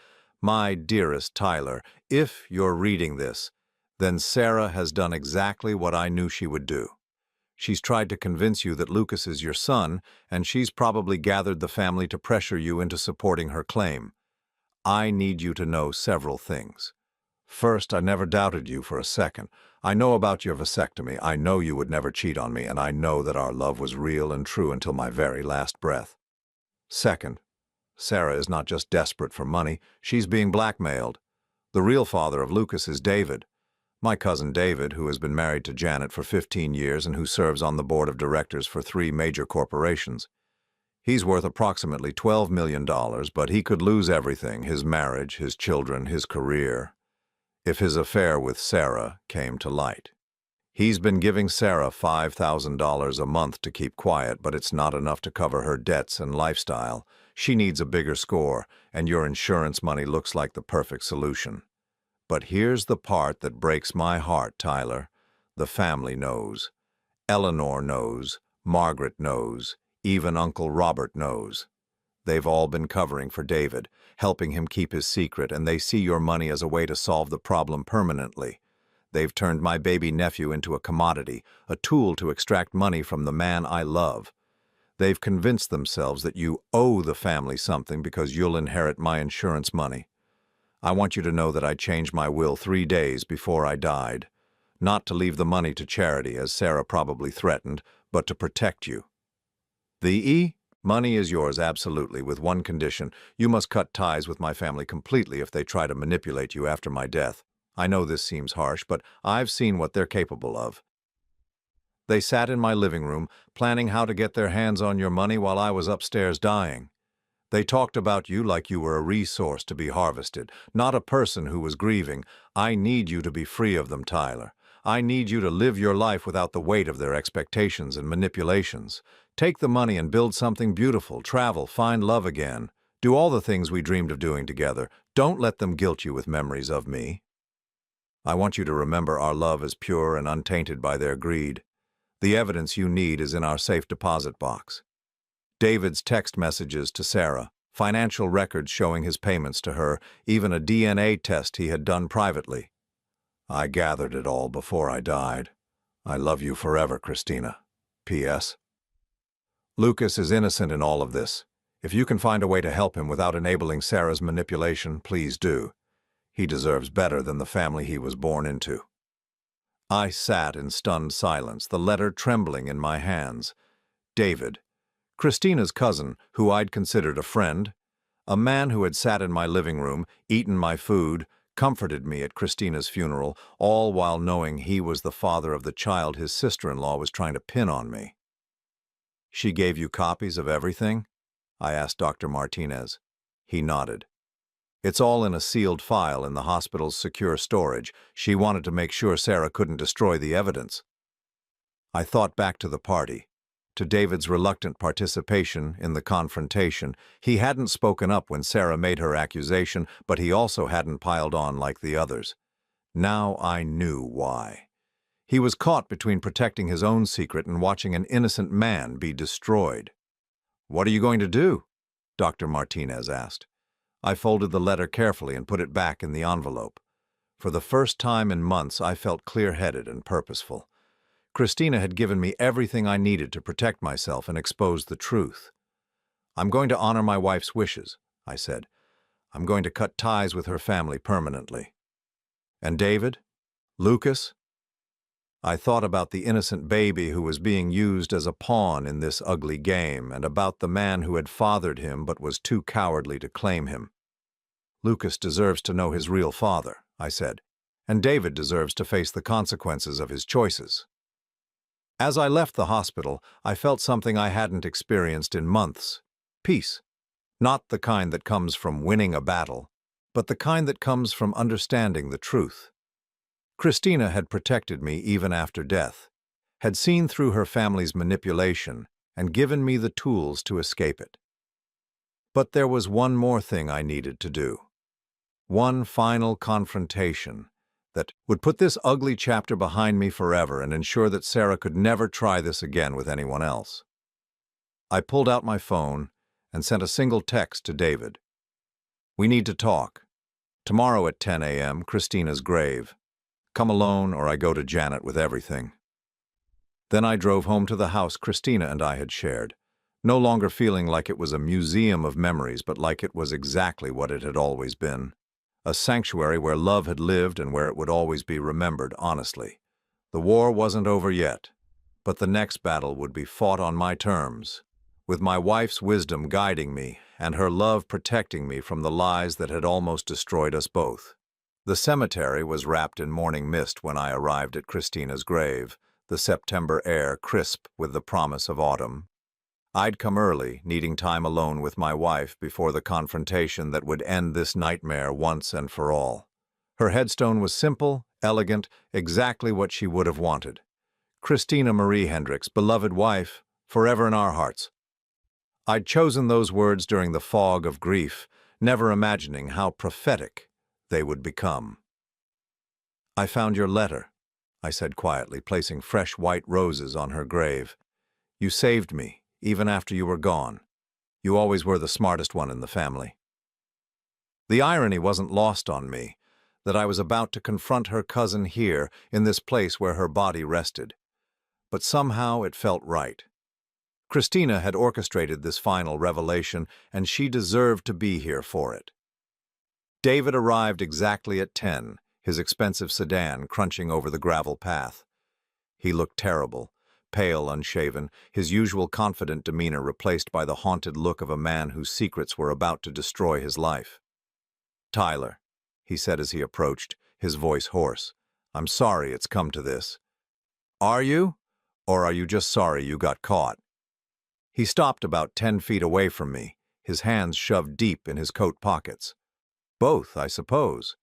"My dearest Tyler, if you're reading this, then Sarah has done exactly what I knew she would do. She's tried to convince you that Lucas is your son, and she's probably gathered the family to pressure you into supporting her claim. I need you to know several things. First, I never doubted you for a second. I know about your vasectomy. I know you would never cheat on me, and I know that our love was real and true until my very last breath. Second, Sarah is not just desperate for money, she's being blackmailed. The real father of Lucas is David. My cousin David, who has been married to Janet for 15 years and who serves on the board of directors for 3 major corporations. He's worth approximately $12 million, but he could lose everything, his marriage, his children, his career, if his affair with Sarah came to light. He's been giving Sarah $5,000 a month to keep quiet, but it's not enough to cover her debts and lifestyle. She needs a bigger score, and your insurance money looks like the perfect solution. But here's the part that breaks my heart, Tyler. The family knows. Eleanor knows. Margaret knows. Even Uncle Robert knows. They've all been covering for David, helping him keep his secret, and they see your money as a way to solve the problem permanently. They've turned my baby nephew into a commodity, a tool to extract money from the man I love. They've convinced themselves that you owe the family something because you'll inherit my insurance money. I want you to know that I changed my will 3 days before I died. Not to leave the money to charity, as Sarah probably threatened, but to protect you. The money is yours absolutely, with one condition. You must cut ties with my family completely if they try to manipulate you after my death. I know this seems harsh, but I've seen what they're capable of. They sat in my living room, planning how to get their hands on your money while I was upstairs dying. They talked about you like you were a resource to be harvested, not a person who was grieving. I need you to be free of them, Tyler. I need you to live your life without the weight of their expectations and manipulations. Take the money and build something beautiful, travel, find love again. Do all the things we dreamed of doing together. Don't let them guilt you with memories of me. I want you to remember our love is pure and untainted by their greed. The evidence you need is in our safe deposit box. David's text messages to Sarah, financial records showing his payments to her, even a DNA test he had done privately. I gathered it all before I died. I love you forever, Christina. P.S. Lucas is innocent in all of this. If you can find a way to help him without enabling Sarah's manipulation, please do. He deserves better than the family he was born into. I sat in stunned silence, the letter trembling in my hands. David, Christina's cousin, who I'd considered a friend, a man who had sat in my living room, eaten my food, comforted me at Christina's funeral, all while knowing he was the father of the child his sister-in-law was trying to pin on me. She gave you copies of everything? I asked Dr. Martinez. He nodded. It's all in a sealed file in the hospital's secure storage. She wanted to make sure Sarah couldn't destroy the evidence. I thought back to the party, to David's reluctant participation in the confrontation. He hadn't spoken up when Sarah made her accusation, but he also hadn't piled on like the others. Now I knew why. He was caught between protecting his own secret and watching an innocent man be destroyed. "What are you going to do?" Dr. Martinez asked. I folded the letter carefully and put it back in the envelope. For the first time in months, I felt clear-headed and purposeful. Christina had given me everything I needed to protect myself and expose the truth. "I'm going to honor my wife's wishes," I said. "I'm going to cut ties with her family permanently." "And David? Lucas?" I thought about the innocent baby who was being used as a pawn in this ugly game, and about the man who had fathered him but was too cowardly to claim him. "Lucas deserves to know his real father," I said, "and David deserves to face the consequences of his choices." As I left the hospital, I felt something I hadn't experienced in months. Peace. Not the kind that comes from winning a battle, but the kind that comes from understanding the truth. Christina had protected me even after death, had seen through her family's manipulation, and given me the tools to escape it. But there was one more thing I needed to do. One final confrontation that would put this ugly chapter behind me forever and ensure that Sarah could never try this again with anyone else. I pulled out my phone and sent a single text to David. "We need to talk. Tomorrow at 10 a.m., Christina's grave. Come alone or I go to Janet with everything." Then I drove home to the house Christina and I had shared, no longer feeling like it was a museum of memories, but like it was exactly what it had always been. A sanctuary where love had lived and where it would always be remembered honestly. The war wasn't over yet, but the next battle would be fought on my terms, with my wife's wisdom guiding me and her love protecting me from the lies that had almost destroyed us both. The cemetery was wrapped in morning mist when I arrived at Christina's grave, the September air crisp with the promise of autumn. I'd come early, needing time alone with my wife before the confrontation that would end this nightmare once and for all. Her headstone was simple, elegant, exactly what she would have wanted. "Christina Marie Hendricks, beloved wife, forever in our hearts." I'd chosen those words during the fog of grief, never imagining how prophetic they would become. "I found your letter," I said quietly, placing fresh white roses on her grave. "You saved me, even after you were gone. You always were the smartest one in the family." The irony wasn't lost on me, that I was about to confront her cousin here, in this place where her body rested. But somehow it felt right. Christina had orchestrated this final revelation, and she deserved to be here for it. David arrived exactly at 10, his expensive sedan crunching over the gravel path. He looked terrible, pale, unshaven, his usual confident demeanor replaced by the haunted look of a man whose secrets were about to destroy his life. "Tyler," he said as he approached, his voice hoarse, "I'm sorry it's come to this." "Are you? Or are you just sorry you got caught?" He stopped about 10 feet away from me, his hands shoved deep in his coat pockets. Both, I suppose.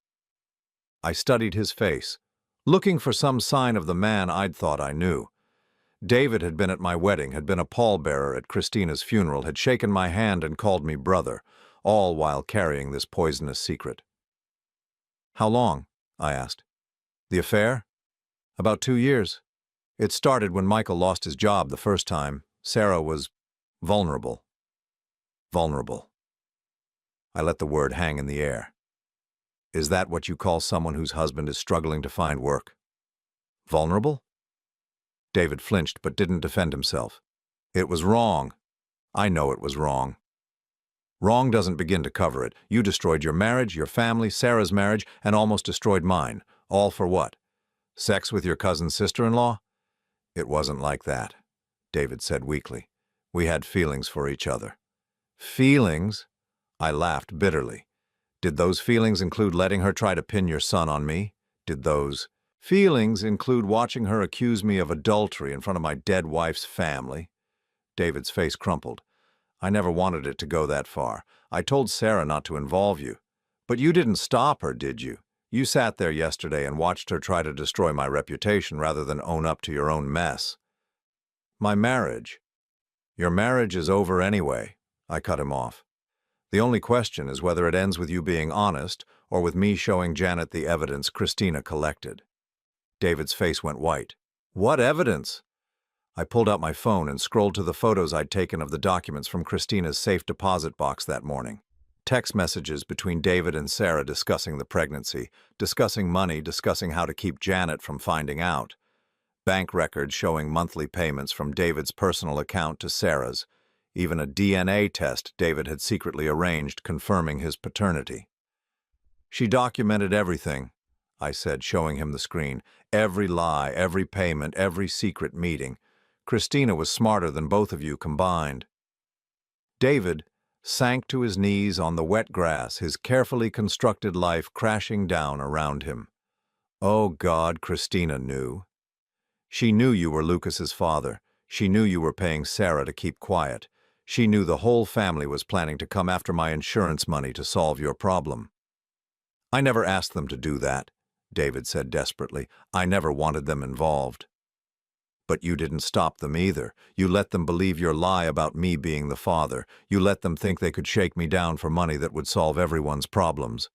I studied his face, looking for some sign of the man I'd thought I knew. David had been at my wedding, had been a pallbearer at Christina's funeral, had shaken my hand and called me brother, all while carrying this poisonous secret. "How long?" I asked. "The affair?" "About 2 years. It started when Michael lost his job the first time. Sarah was vulnerable." Vulnerable. I let the word hang in the air. "Is that what you call someone whose husband is struggling to find work? Vulnerable?" David flinched but didn't defend himself. "It was wrong. I know it was wrong." "Wrong doesn't begin to cover it. You destroyed your marriage, your family, Sarah's marriage, and almost destroyed mine. All for what? Sex with your cousin's sister-in-law?" "It wasn't like that," David said weakly. "We had feelings for each other." "Feelings?" I laughed bitterly. "Did those feelings include letting her try to pin your son on me? Did those feelings include watching her accuse me of adultery in front of my dead wife's family?" David's face crumpled. "I never wanted it to go that far. I told Sarah not to involve you. But you didn't stop her, did you? You sat there yesterday and watched her try to destroy my reputation rather than own up to your own mess." "My marriage." "Your marriage is over anyway," I cut him off. "The only question is whether it ends with you being honest or with me showing Janet the evidence Christina collected." David's face went white. "What evidence?" I pulled out my phone and scrolled to the photos I'd taken of the documents from Christina's safe deposit box that morning. Text messages between David and Sarah discussing the pregnancy, discussing money, discussing how to keep Janet from finding out. Bank records showing monthly payments from David's personal account to Sarah's. Even a DNA test David had secretly arranged confirming his paternity. "She documented everything," I said, showing him the screen. "Every lie, every payment, every secret meeting. Christina was smarter than both of you combined." David sank to his knees on the wet grass, his carefully constructed life crashing down around him. "Oh God, Christina knew. She knew you were Lucas's father. She knew you were paying Sarah to keep quiet. She knew the whole family was planning to come after my insurance money to solve your problem." "I never asked them to do that," David said desperately. "I never wanted them involved." "But you didn't stop them either. You let them believe your lie about me being the father. You let them think they could shake me down for money that would solve everyone's problems."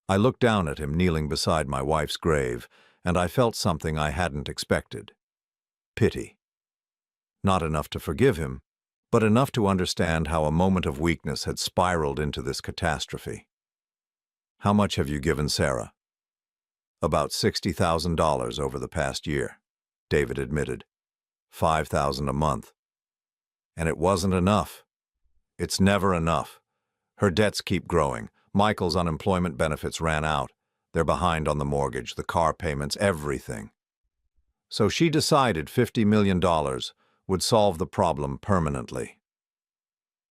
I looked down at him kneeling beside my wife's grave, and I felt something I hadn't expected. Pity. Not enough to forgive him, but enough to understand how a moment of weakness had spiraled into this catastrophe. "How much have you given Sarah?" "About $60,000 over the past year," David admitted. $5,000 a month. "And it wasn't enough. It's never enough. Her debts keep growing. Michael's unemployment benefits ran out. They're behind on the mortgage, the car payments, everything. So she decided $50 million would solve the problem permanently."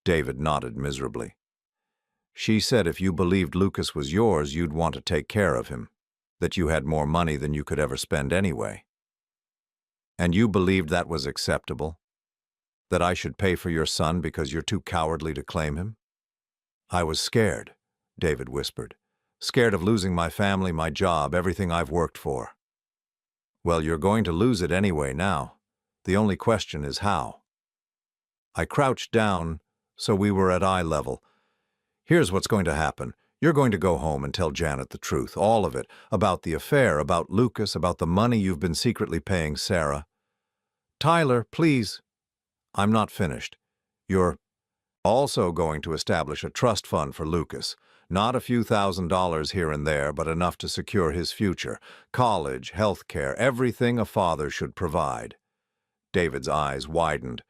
David nodded miserably. "She said if you believed Lucas was yours, you'd want to take care of him, that you had more money than you could ever spend anyway." "And you believed that was acceptable? That I should pay for your son because you're too cowardly to claim him?" "I was scared," David whispered. "Scared of losing my family, my job, everything I've worked for." "Well, you're going to lose it anyway now. The only question is how." I crouched down so we were at eye level. "Here's what's going to happen. You're going to go home and tell Janet the truth, all of it, about the affair, about Lucas, about the money you've been secretly paying Sarah." "Tyler, please." "I'm not finished. You're also going to establish a trust fund for Lucas. Not a few $1,000s here and there, but enough to secure his future. College, health care, everything a father should provide." David's eyes widened.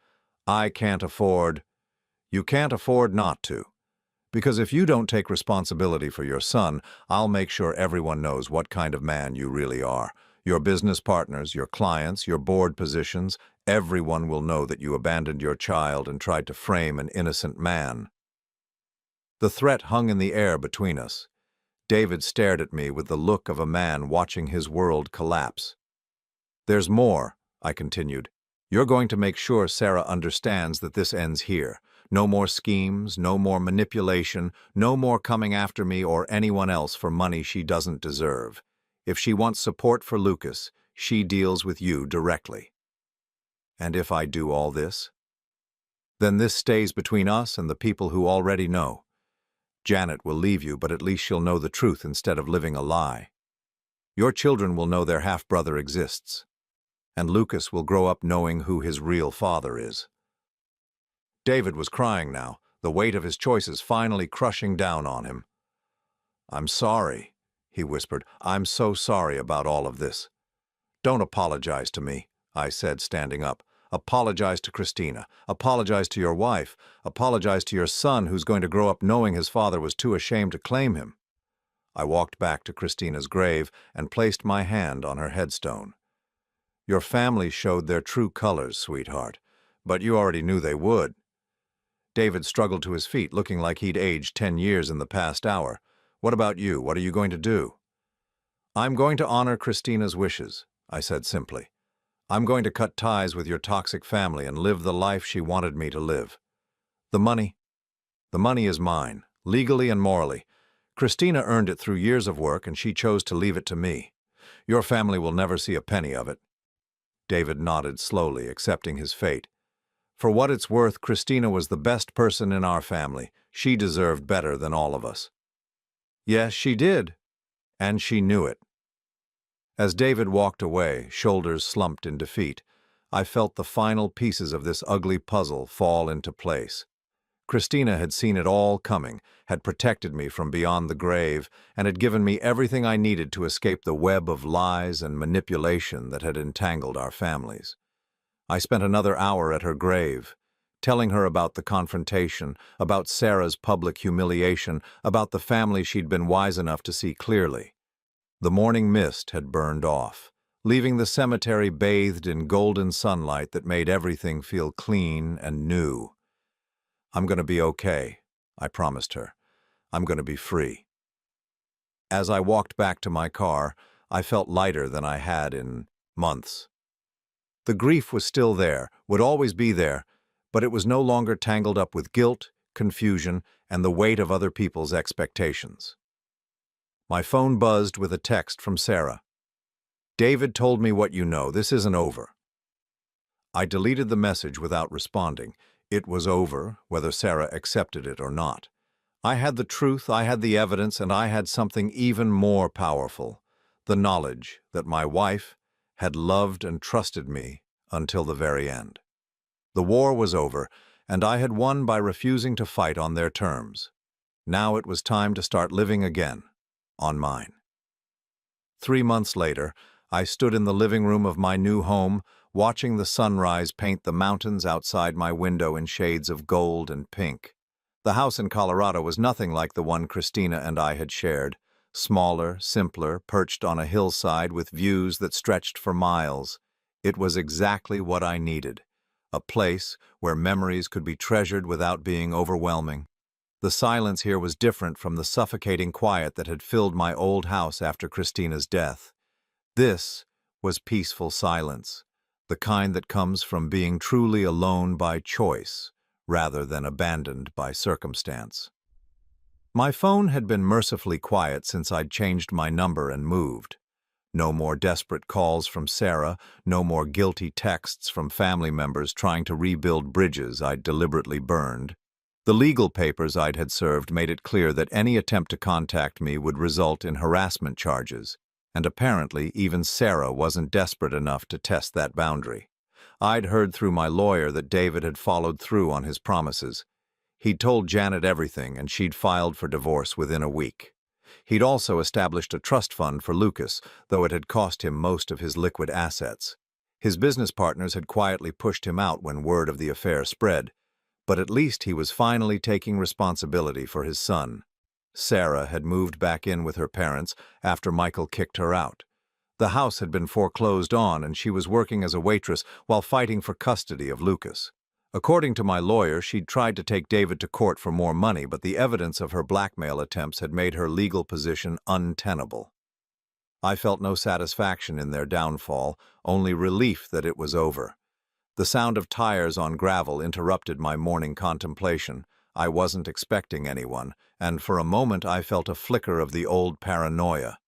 "I can't afford—" "You can't afford not to. Because if you don't take responsibility for your son, I'll make sure everyone knows what kind of man you really are. Your business partners, your clients, your board positions, everyone will know that you abandoned your child and tried to frame an innocent man." The threat hung in the air between us. David stared at me with the look of a man watching his world collapse. "There's more," I continued. "You're going to make sure Sarah understands that this ends here. No more schemes, no more manipulation, no more coming after me or anyone else for money she doesn't deserve. If she wants support for Lucas, she deals with you directly. And if I do all this? Then this stays between us and the people who already know. Janet will leave you, but at least she'll know the truth instead of living a lie. Your children will know their half-brother exists, and Lucas will grow up knowing who his real father is. David was crying now, the weight of his choices finally crushing down on him. "I'm sorry," he whispered. "I'm so sorry about all of this." "Don't apologize to me," I said, standing up. "Apologize to Christina. Apologize to your wife. Apologize to your son who's going to grow up knowing his father was too ashamed to claim him." I walked back to Christina's grave and placed my hand on her headstone. "Your family showed their true colors, sweetheart, but you already knew they would." David struggled to his feet, looking like he'd aged 10 years in the past hour. "What about you? What are you going to do?" "I'm going to honor Christina's wishes," I said simply. "I'm going to cut ties with your toxic family and live the life she wanted me to live. The money is mine, legally and morally. Christina earned it through years of work, and she chose to leave it to me. Your family will never see a penny of it." David nodded slowly, accepting his fate. "For what it's worth, Christina was the best person in our family. She deserved better than all of us." "Yes, she did, and she knew it." As David walked away, shoulders slumped in defeat, I felt the final pieces of this ugly puzzle fall into place. Christina had seen it all coming, had protected me from beyond the grave, and had given me everything I needed to escape the web of lies and manipulation that had entangled our families. I spent another hour at her grave, telling her about the confrontation, about Sarah's public humiliation, about the family she'd been wise enough to see clearly. The morning mist had burned off, leaving the cemetery bathed in golden sunlight that made everything feel clean and new. "I'm going to be okay," I promised her. "I'm going to be free." As I walked back to my car, I felt lighter than I had in months. The grief was still there, would always be there, but it was no longer tangled up with guilt, confusion, and the weight of other people's expectations. My phone buzzed with a text from Sarah. "David told me what you know. This isn't over." I deleted the message without responding. It was over, whether Sarah accepted it or not. I had the truth, I had the evidence, and I had something even more powerful: the knowledge that my wife had loved and trusted me until the very end. The war was over, and I had won by refusing to fight on their terms. Now it was time to start living again, on mine. 3 months later, I stood in the living room of my new home, watching the sunrise paint the mountains outside my window in shades of gold and pink. The house in Colorado was nothing like the one Christina and I had shared. Smaller, simpler, perched on a hillside with views that stretched for miles. It was exactly what I needed. A place where memories could be treasured without being overwhelming. The silence here was different from the suffocating quiet that had filled my old house after Christina's death. This was peaceful silence, the kind that comes from being truly alone by choice, rather than abandoned by circumstance. My phone had been mercifully quiet since I'd changed my number and moved. No more desperate calls from Sarah, no more guilty texts from family members trying to rebuild bridges I'd deliberately burned. The legal papers I'd had served made it clear that any attempt to contact me would result in harassment charges, and apparently even Sarah wasn't desperate enough to test that boundary. I'd heard through my lawyer that David had followed through on his promises. He'd told Janet everything, and she'd filed for divorce within a week. He'd also established a trust fund for Lucas, though it had cost him most of his liquid assets. His business partners had quietly pushed him out when word of the affair spread, but at least he was finally taking responsibility for his son. Sarah had moved back in with her parents after Michael kicked her out. The house had been foreclosed on, and she was working as a waitress while fighting for custody of Lucas. According to my lawyer, she'd tried to take David to court for more money, but the evidence of her blackmail attempts had made her legal position untenable. I felt no satisfaction in their downfall, only relief that it was over. The sound of tires on gravel interrupted my morning contemplation. I wasn't expecting anyone, and for a moment I felt a flicker of the old paranoia.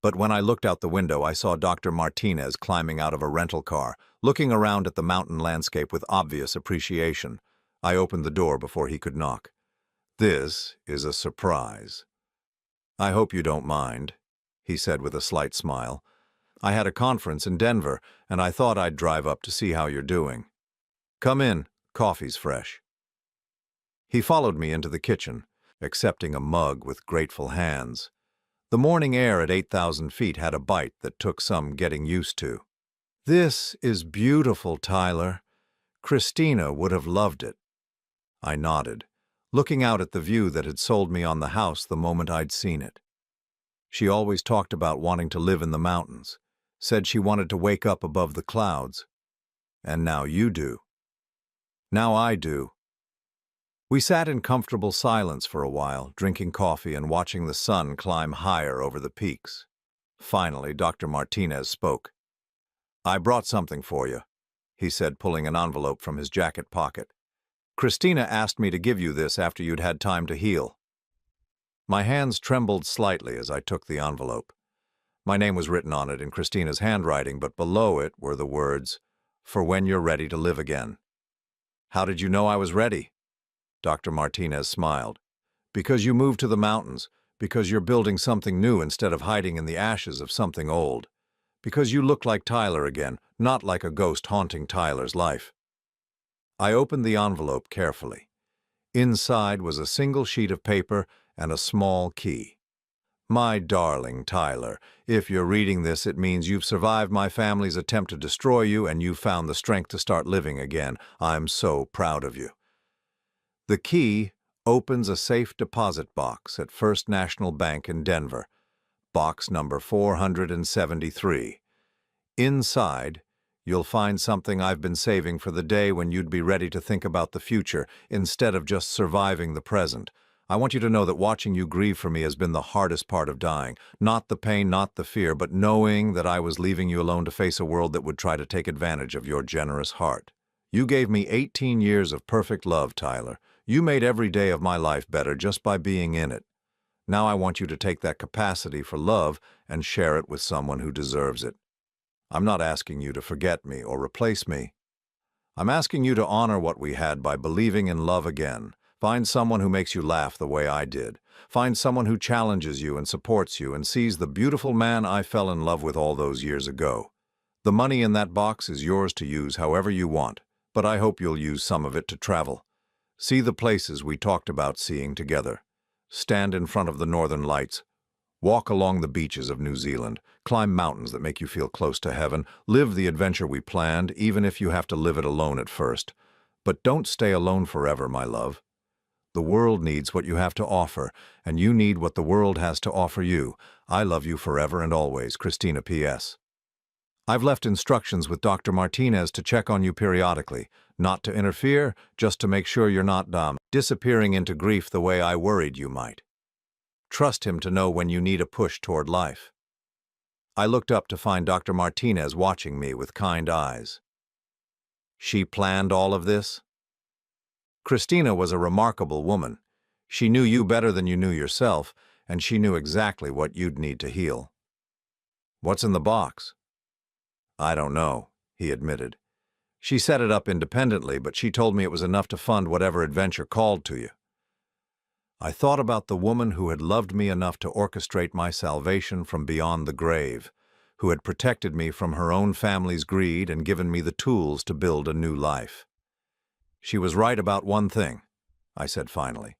But when I looked out the window, I saw Dr. Martinez climbing out of a rental car, looking around at the mountain landscape with obvious appreciation. I opened the door before he could knock. "This is a surprise. I hope you don't mind," he said with a slight smile. "I had a conference in Denver, and I thought I'd drive up to see how you're doing. Come in, coffee's fresh." He followed me into the kitchen, accepting a mug with grateful hands. The morning air at 8,000 feet had a bite that took some getting used to. "This is beautiful, Tyler. Christina would have loved it." I nodded, looking out at the view that had sold me on the house the moment I'd seen it. She always talked about wanting to live in the mountains, said she wanted to wake up above the clouds. And now you do. Now I do. We sat in comfortable silence for a while, drinking coffee and watching the sun climb higher over the peaks. Finally, Dr. Martinez spoke. "I brought something for you," he said, pulling an envelope from his jacket pocket. "Christina asked me to give you this after you'd had time to heal." My hands trembled slightly as I took the envelope. My name was written on it in Christina's handwriting, but below it were the words, "For when you're ready to live again." "How did you know I was ready?" Dr. Martinez smiled. "Because you moved to the mountains, because you're building something new instead of hiding in the ashes of something old. Because you look like Tyler again, not like a ghost haunting Tyler's life." I opened the envelope carefully. Inside was a single sheet of paper and a small key. "My darling Tyler, if you're reading this, it means you've survived my family's attempt to destroy you and you've found the strength to start living again. I'm so proud of you." The key opens a safe deposit box at First National Bank in Denver, box number 473. Inside, you'll find something I've been saving for the day when you'd be ready to think about the future instead of just surviving the present. I want you to know that watching you grieve for me has been the hardest part of dying. Not the pain, not the fear, but knowing that I was leaving you alone to face a world that would try to take advantage of your generous heart. You gave me 18 years of perfect love, Tyler. You made every day of my life better just by being in it. Now I want you to take that capacity for love and share it with someone who deserves it. I'm not asking you to forget me or replace me. I'm asking you to honor what we had by believing in love again. Find someone who makes you laugh the way I did. Find someone who challenges you and supports you and sees the beautiful man I fell in love with all those years ago. The money in that box is yours to use however you want, but I hope you'll use some of it to travel. See the places we talked about seeing together. Stand in front of the northern lights. Walk along the beaches of New Zealand. Climb mountains that make you feel close to heaven. Live the adventure we planned, even if you have to live it alone at first. But don't stay alone forever, my love. The world needs what you have to offer, and you need what the world has to offer you. I love you forever and always, Christina P.S. I've left instructions with Dr. Martinez to check on you periodically, not to interfere, just to make sure you're not disappearing into grief the way I worried you might. Trust him to know when you need a push toward life." I looked up to find Dr. Martinez watching me with kind eyes. "She planned all of this?" "Christina was a remarkable woman. She knew you better than you knew yourself, and she knew exactly what you'd need to heal." "What's in the box?" "I don't know," he admitted. "She set it up independently, but she told me it was enough to fund whatever adventure called to you." I thought about the woman who had loved me enough to orchestrate my salvation from beyond the grave, who had protected me from her own family's greed and given me the tools to build a new life. "She was right about one thing," I said finally.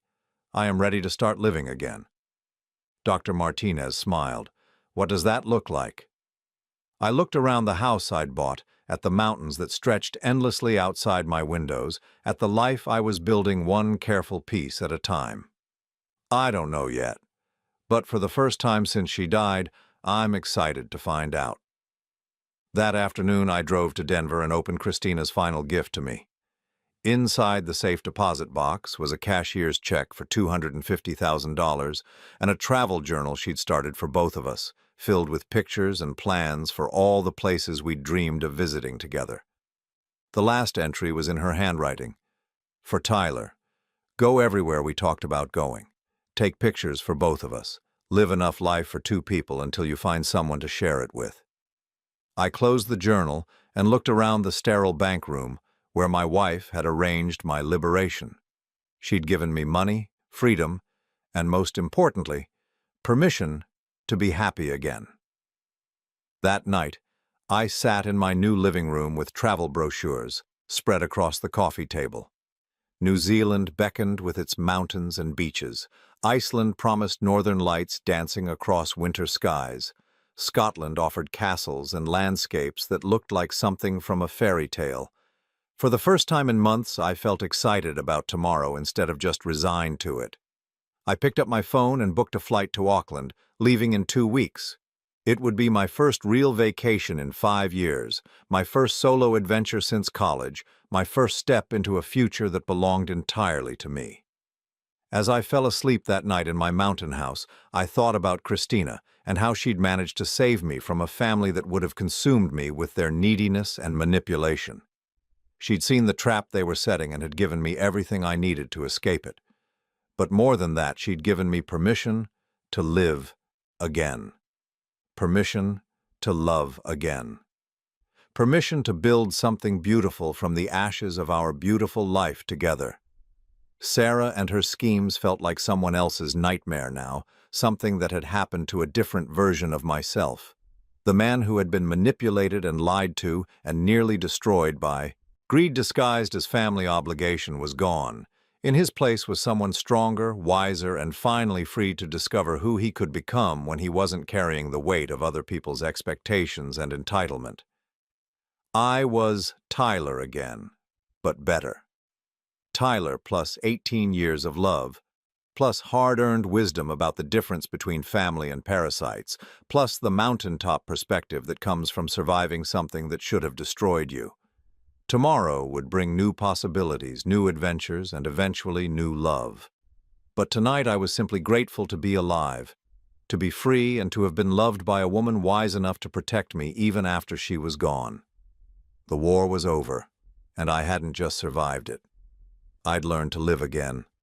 "I am ready to start living again." Dr. Martinez smiled. "What does that look like?" I looked around the house I'd bought, at the mountains that stretched endlessly outside my windows, at the life I was building one careful piece at a time. "I don't know yet, but for the first time since she died, I'm excited to find out." That afternoon, I drove to Denver and opened Christina's final gift to me. Inside the safe deposit box was a cashier's check for $250,000 and a travel journal she'd started for both of us, filled with pictures and plans for all the places we'd dreamed of visiting together. The last entry was in her handwriting. For Tyler. Go everywhere we talked about going. Take pictures for both of us. Live enough life for two people until you find someone to share it with. I closed the journal and looked around the sterile bank room where my wife had arranged my liberation. She'd given me money, freedom, and most importantly, permission to be happy again. That night, I sat in my new living room with travel brochures spread across the coffee table. New Zealand beckoned with its mountains and beaches. Iceland promised northern lights dancing across winter skies. Scotland offered castles and landscapes that looked like something from a fairy tale. For the first time in months, I felt excited about tomorrow instead of just resigned to it. I picked up my phone and booked a flight to Auckland, leaving in 2 weeks. It would be my first real vacation in 5 years, my first solo adventure since college, my first step into a future that belonged entirely to me. As I fell asleep that night in my mountain house, I thought about Christina and how she'd managed to save me from a family that would have consumed me with their neediness and manipulation. She'd seen the trap they were setting and had given me everything I needed to escape it. But more than that, she'd given me permission to live again. Permission to love again. Permission to build something beautiful from the ashes of our beautiful life together. Sarah and her schemes felt like someone else's nightmare now, something that had happened to a different version of myself. The man who had been manipulated and lied to and nearly destroyed by greed disguised as family obligation was gone. In his place was someone stronger, wiser, and finally free to discover who he could become when he wasn't carrying the weight of other people's expectations and entitlement. I was Tyler again, but better. Tyler plus 18 years of love, plus hard-earned wisdom about the difference between family and parasites, plus the mountaintop perspective that comes from surviving something that should have destroyed you. Tomorrow would bring new possibilities, new adventures, and eventually new love. But tonight I was simply grateful to be alive, to be free, and to have been loved by a woman wise enough to protect me even after she was gone. The war was over, and I hadn't just survived it. I'd learned to live again.